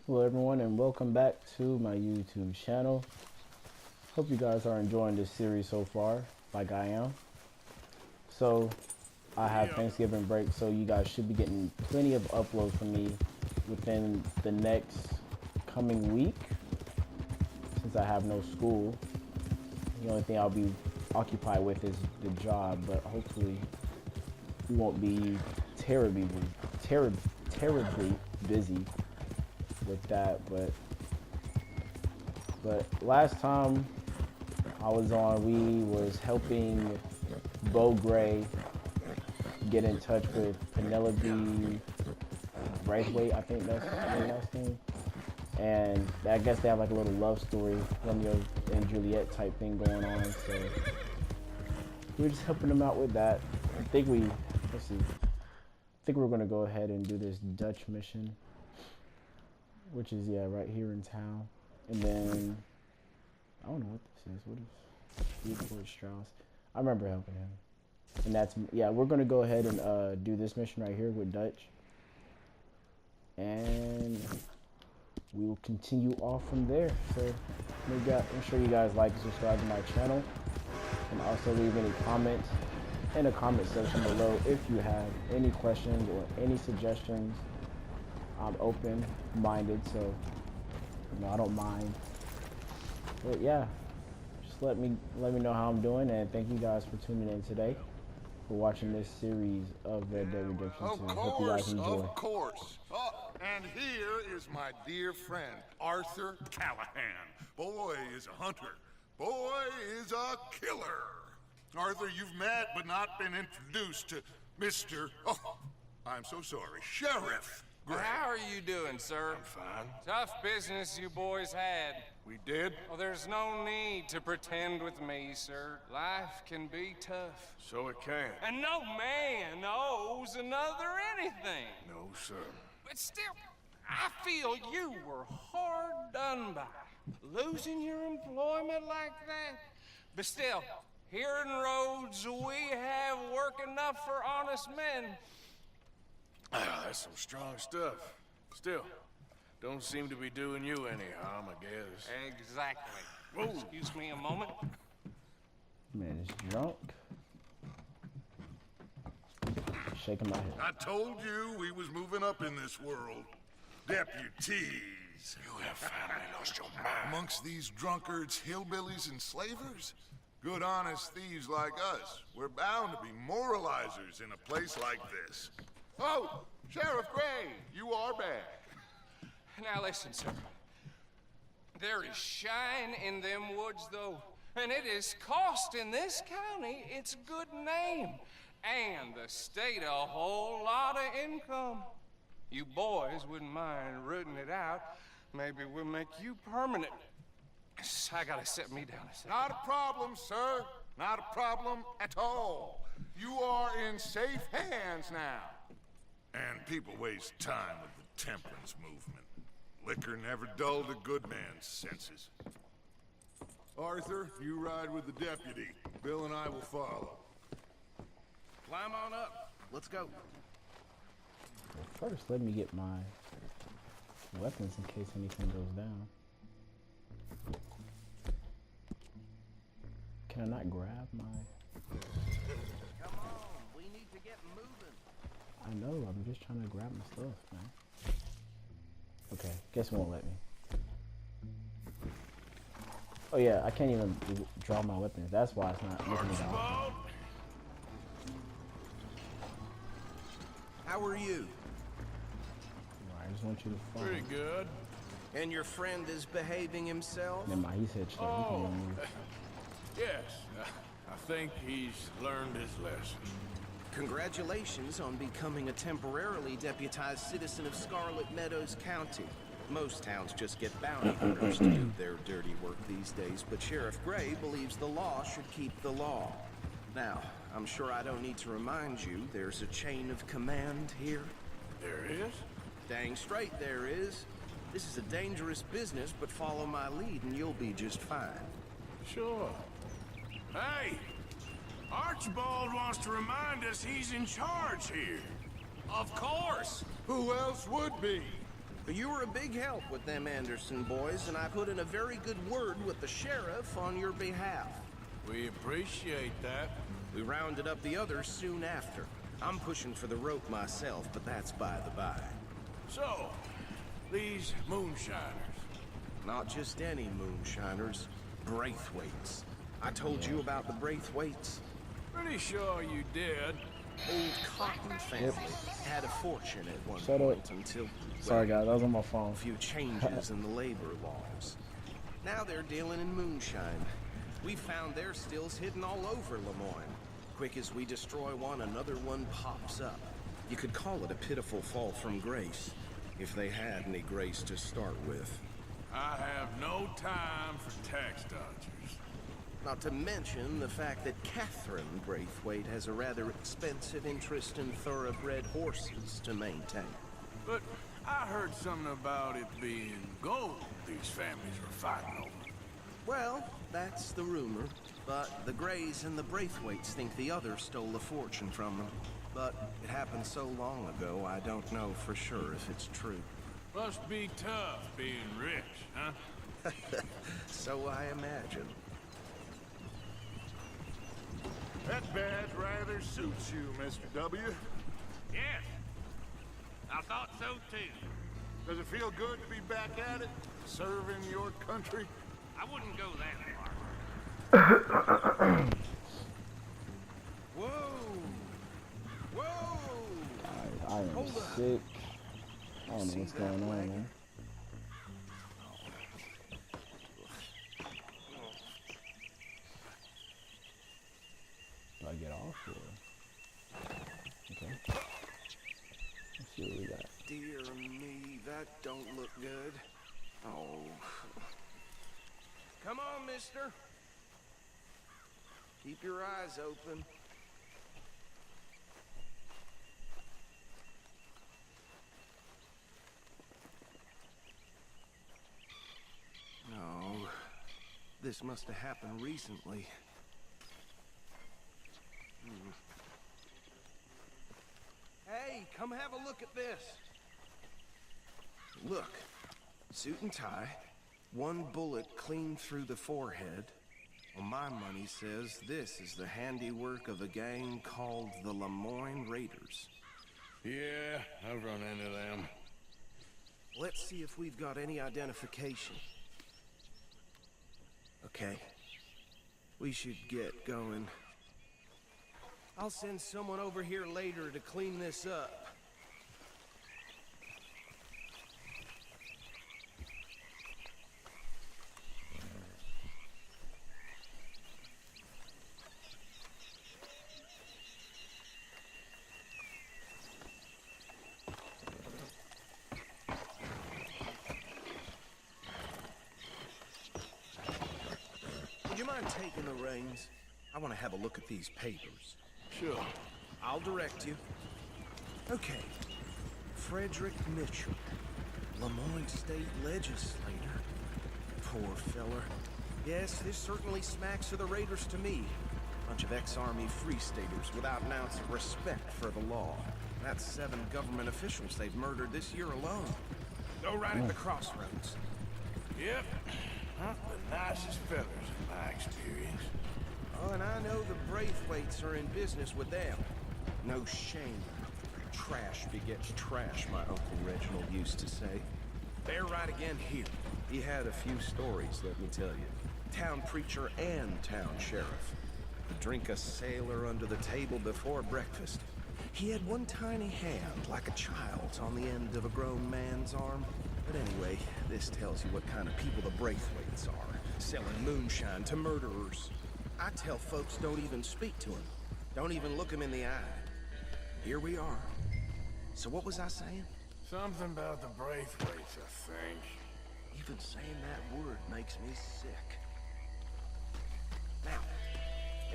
Hello everyone and welcome back to my YouTube channel. Hope you guys are enjoying this series so far, like I am. So I have Thanksgiving break, so you guys should be getting plenty of uploads from me within the next coming week. Since I have no school, the only thing I'll be occupied with is the job, but hopefully we won't be terribly busy with that. But last time I was on, we was helping Bo Gray get in touch with Penelope Braithwaite, I think that's her last name. And I guess they have like a little love story, Romeo and Juliet type thing going on. So we're just helping them out with that. I think let's see. I think we're gonna go ahead and do this Dutch mission, which is right here in town. And then I don't know what this is. What is Theodore Strauss? I remember helping him. And that's we're gonna go ahead and do this mission right here with Dutch. And we will continue off from there. So make sure you guys like and subscribe to my channel. And also leave any comments in the comment section below if you have any questions or any suggestions. I'm open-minded, so I don't mind. But yeah, just let me know how I'm doing, and thank you guys for tuning in today, for watching this series of Red Dead Redemption 2. Hope you guys enjoy. Of course. And here is my dear friend, Arthur Callahan. Boy is a hunter. Boy is a killer. Arthur, you've met but not been introduced to Mr. Oh, I'm so sorry, Sheriff Gray. How are you doing, sir? I'm fine. Tough business you boys had. We did? Well, there's no need to pretend with me, sir. Life can be tough. So it can. And no man owes another anything. No, sir. But still, I feel you were hard done by. Losing your employment like that. But still, here in Rhodes, we have work enough for honest men. That's some strong stuff. Still, don't seem to be doing you any harm, I guess. Exactly. Whoa. Excuse me a moment. Man is drunk. Shaking my head. I told you we was moving up in this world. Deputies. You have finally lost your mind. Amongst these drunkards, hillbillies, and slavers? Good honest thieves like us. We're bound to be moralizers in a place like this. Oh, Sheriff Gray, you are back. Now listen, sir. There is shine in them woods, though. And it is costing this county its good name. And the state a whole lot of income. You boys wouldn't mind rooting it out. Maybe we'll make you permanent. I gotta set me down a second. Not a problem, sir. Not a problem at all. You are in safe hands now. And people waste time with the temperance movement. Liquor never dulled a good man's senses. Arthur, you ride with the deputy. Bill and I will follow. Climb on up. Let's go. Well, first, let me get my weapons in case anything goes down. Can I not grab my... Come on, we need to get moving. I know, I'm just trying to grab my stuff, man. Okay, guess it won't let me. Oh yeah, I can't even draw my weapons. That's why it's not looking at all. How are you? I just want you to follow. Pretty good. And your friend is behaving himself? Never mind, he said shit. He can move. Yes, I think he's learned his lesson. Congratulations on becoming a temporarily deputized citizen of Scarlet Meadows County. Most towns just get bounty hunters to do their dirty work these days, but Sheriff Gray believes the law should keep the law. Now, I'm sure I don't need to remind you there's a chain of command here. There is? Dang straight there is. This is a dangerous business, but follow my lead and you'll be just fine. Sure. Hey! Archibald wants to remind us he's in charge here. Of course. Who else would be? You were a big help with them Anderson boys, and I put in a very good word with the sheriff on your behalf. We appreciate that. We rounded up the others soon after. I'm pushing for the rope myself, but that's by the by. So, these moonshiners. Not just any moonshiners, Braithwaites. I told you about the Braithwaites. Pretty sure you did. Old Cotton family had a fortune at one Shut point up. until Sorry, guys. I was on my phone. a few changes in the labor laws. Now they're dealing in moonshine. We found their stills hidden all over Lemoyne. Quick as we destroy one, another one pops up. You could call it a pitiful fall from grace, if they had any grace to start with. I have no time for tax dodgers. Not to mention the fact that Catherine Braithwaite has a rather expensive interest in thoroughbred horses to maintain. But I heard something about it being gold these families were fighting over. Well, that's the rumor. But the Greys and the Braithwaites think the others stole a fortune from them. But it happened so long ago, I don't know for sure if it's true. Must be tough being rich, huh? So I imagine. That badge rather suits you, Mr. W. Yes, I thought so too. Does it feel good to be back at it? Serving your country? I wouldn't go that far. Whoa! Whoa! I am Hold up. sick. I don't know See what's that going on, wagon? man. Do I get off or? Okay. Let's see what we got. Dear me, that don't look good. Oh. Come on, mister. Keep your eyes open. No. This must have happened recently. Hey, come have a look at this. Look, suit and tie, one bullet clean through the forehead. Well, my money says this is the handiwork of a gang called the Lemoyne Raiders. Yeah, I've run into them. Let's see if we've got any identification. Okay. We should get going. I'll send someone over here later to clean this up. Would you mind taking the reins? I want to have a look at these papers. Sure. I'll direct you. Okay. Frederick Mitchell, Lemoyne State Legislator. Poor feller. Yes, this certainly smacks of the Raiders to me. Bunch of ex-Army Free Staters without an ounce of respect for the law. That's 7 government officials they've murdered this year alone. Go right at the crossroads. Yep. Not the nicest fellas in my experience. Oh, and I know the Braithwaites are in business with them. No shame. Trash begets trash, my Uncle Reginald used to say. They're right again here. He had a few stories, let me tell you. Town preacher and town sheriff. Would drink a sailor under the table before breakfast. He had one tiny hand, like a child's, on the end of a grown man's arm. But anyway, this tells you what kind of people the Braithwaites are. Selling moonshine to murderers. I tell folks don't even speak to him. Don't even look him in the eye. Here we are. So what was I saying? Something about the Braithwaites, I think. Even saying that word makes me sick. Now,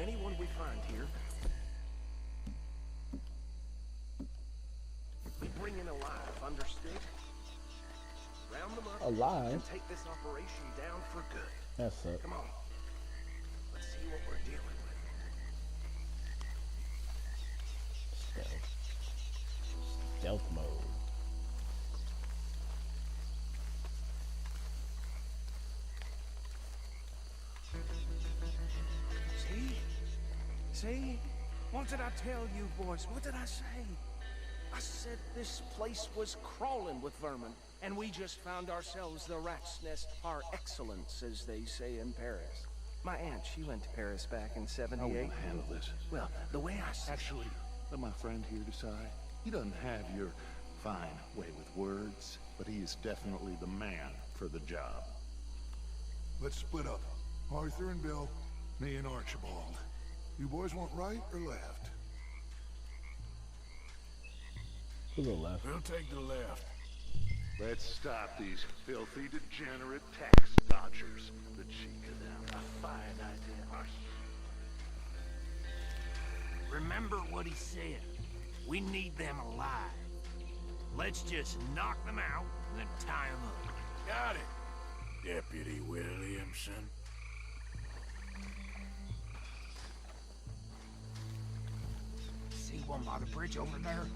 anyone we find here, we bring in alive, understood? Round them up Alive? and take this operation down for good. That's it. Come on. Let's see what we're dealing with. Stealth mode. See? What did I tell you, boys? What did I say? I said this place was crawling with vermin, and we just found ourselves the rat's nest par excellence, as they say in Paris. My aunt, she went to Paris back in How '78. will I handle this? Well, the way I said... Actually, let my friend here decide. He doesn't have your fine way with words, but he is definitely the man for the job. Let's split up. Arthur and Bill, me and Archibald. You boys want right or left? To the left. We'll take the left. Let's stop these filthy, degenerate tax dodgers. The cheek of them. A fine idea. Remember what he said. We need them alive. Let's just knock them out and then tie them up. Got it, Deputy Williamson. See one by the bridge over there?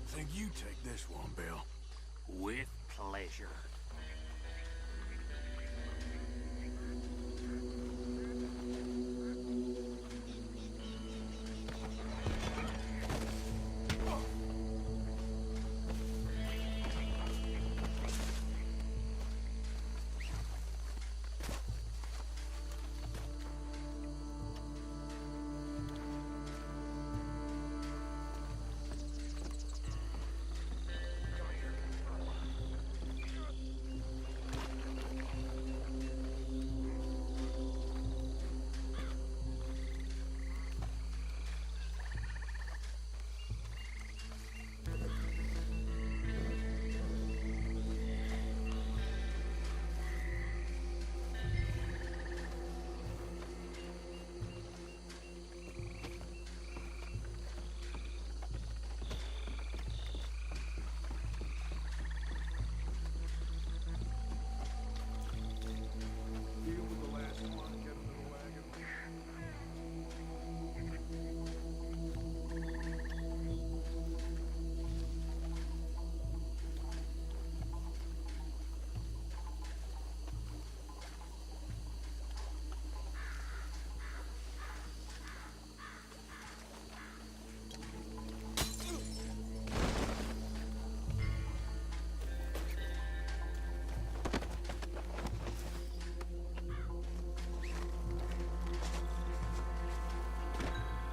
Think you take this one, Bill. With pleasure. Deal with the last one, get him to the wagon.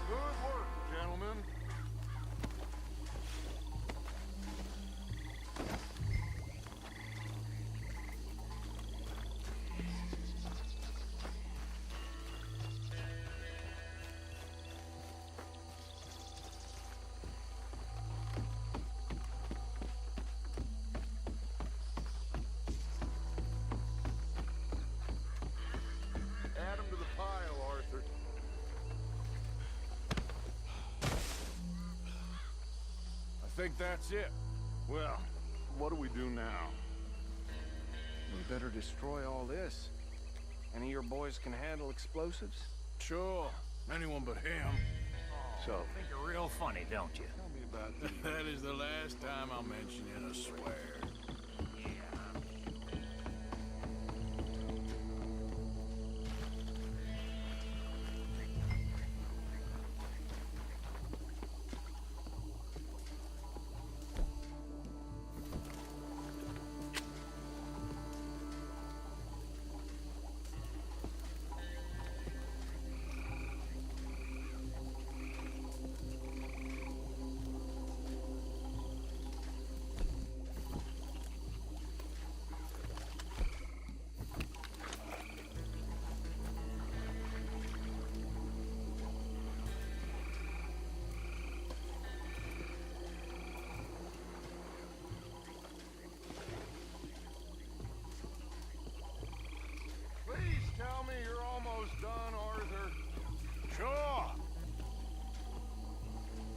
Good work, gentlemen. Add 'em to the pile, Arthur. I think that's it. Well, what do we do now? We better destroy all this. Any of your boys can handle explosives? Sure, anyone but him. So, Think you're real funny, don't you? Tell me about the That is the last time I'll mention it, I swear.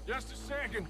Just a second.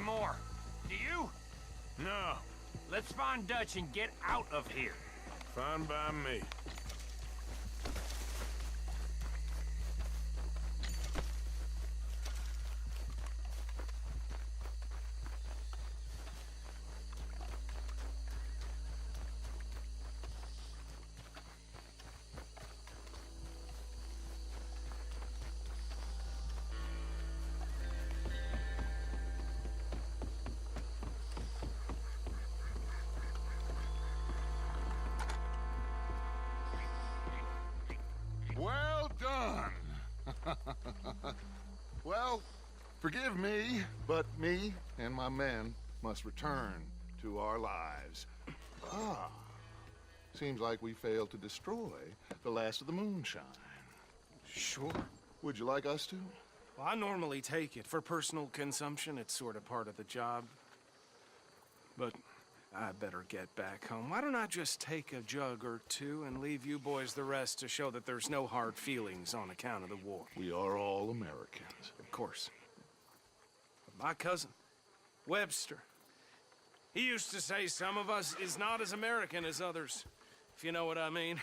More. Do you? No. Let's find Dutch and get out of here. Fine by me. Well done. Well, forgive me, but me and my men must return to our lives. Ah, seems like we failed to destroy the last of the moonshine. Sure. Would you like us to? Well, I normally take it. For personal consumption, it's sort of part of the job. But I better get back home. Why don't I just take a jug or two and leave you boys the rest to show that there's no hard feelings on account of the war? We are all Americans. Of course. But my cousin, Webster, he used to say some of us is not as American as others, if you know what I mean.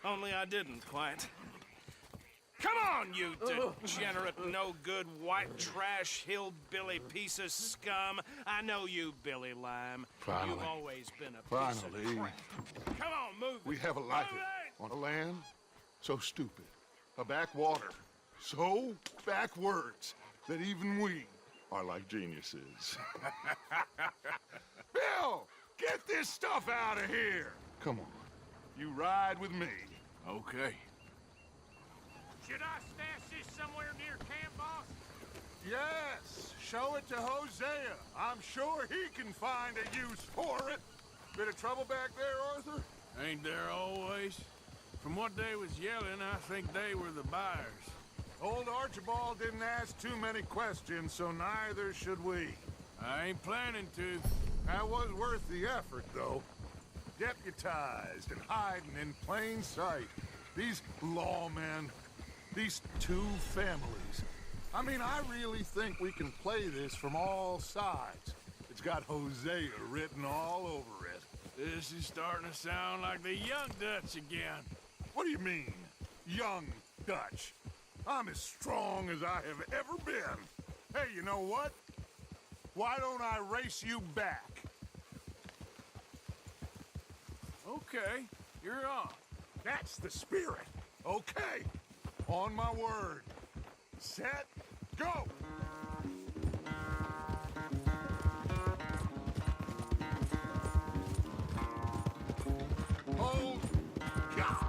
Only I didn't quite. Come on, you degenerate, no-good, white trash, hillbilly piece of scum. I know you, Billy Lime. Finally. You've always been a piece of crap. Come on, move it. We have a life Move it! on a land so stupid, a backwater so backwards that even we are like geniuses. Bill, get this stuff out of here. Come on. You ride with me. Okay. Should I stash this somewhere near camp, boss? Yes, show it to Hosea. I'm sure he can find a use for it. Bit of trouble back there, Arthur? Ain't there always? From what they was yelling, I think they were the buyers. Old Archibald didn't ask too many questions, so neither should we. I ain't planning to. That was worth the effort, though. deputized and hiding in plain sight. These lawmen, these two families. I mean, I really think we can play this from all sides. It's got Hosea written all over it. This is starting to sound like the Young Dutch again. What do you mean, young Dutch? I'm as strong as I have ever been. Hey, you know what? Why don't I race you back? Okay, you're on. That's the spirit. Okay. On my word. Set, go! Hold. God.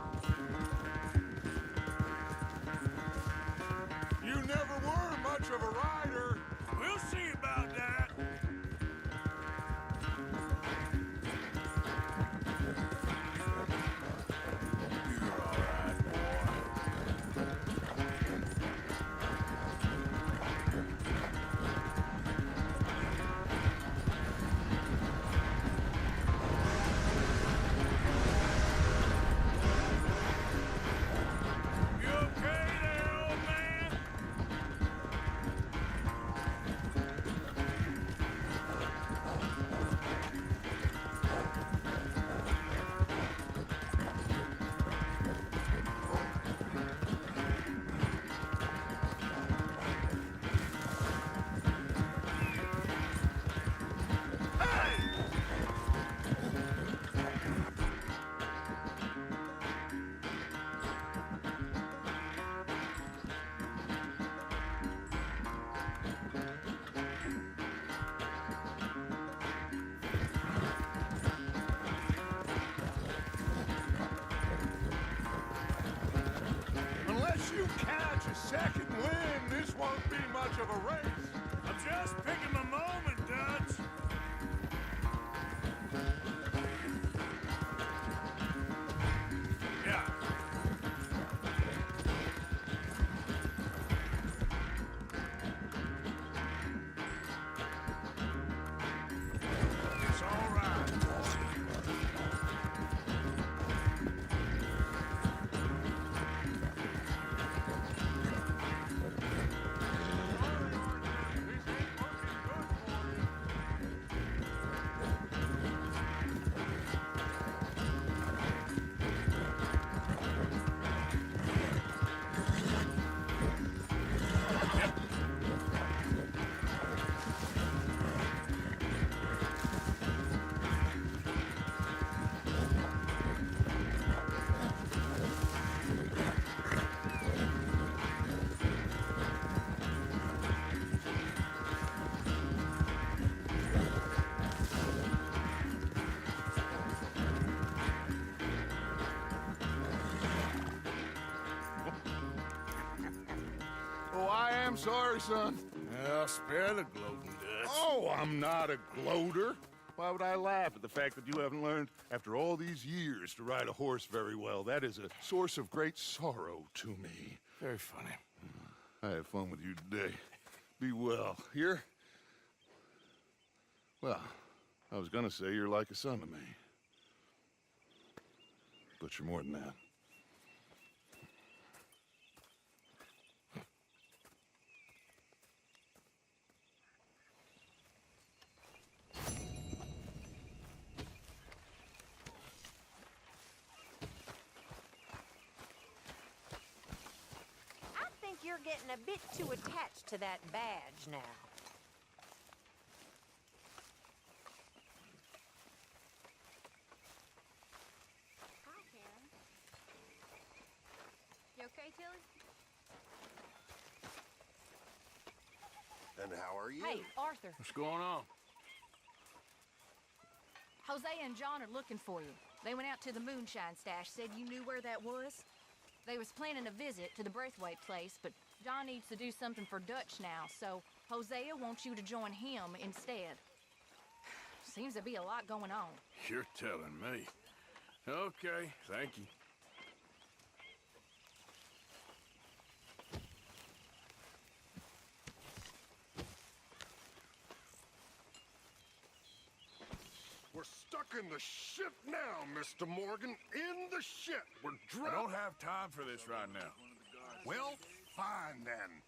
You never were much of a rider. We'll see about that. You're all right, boy. You okay there, old man? Unless you catch a second wind, this won't be much of a race. I'm just picking my moment, Dutch. Yeah. It's all right. Oh, I am sorry, son. Well, spare the gloating, Dutch. Oh, I'm not a gloater. Why would I laugh at the fact that you haven't learned, after all these years, to ride a horse very well? That is a source of great sorrow to me. Very funny. I had fun with you today. Be well. Here? Well, I was gonna say you're like a son to me. But you're more than that. I think you're getting a bit too attached to that badge now. Hi, Karen. You okay, Tilly? And how are you? Hey, Arthur. What's going on? Hosea and John are looking for you. They went out to the moonshine stash, said you knew where that was. They was planning a visit to the Braithwaite place, but John needs to do something for Dutch now, so Hosea wants you to join him instead. Seems to be a lot going on. You're telling me. Okay, thank you. We're stuck in the shit now, Mr. Morgan. In the shit. We're I don't have time for this right now. Well, fine then.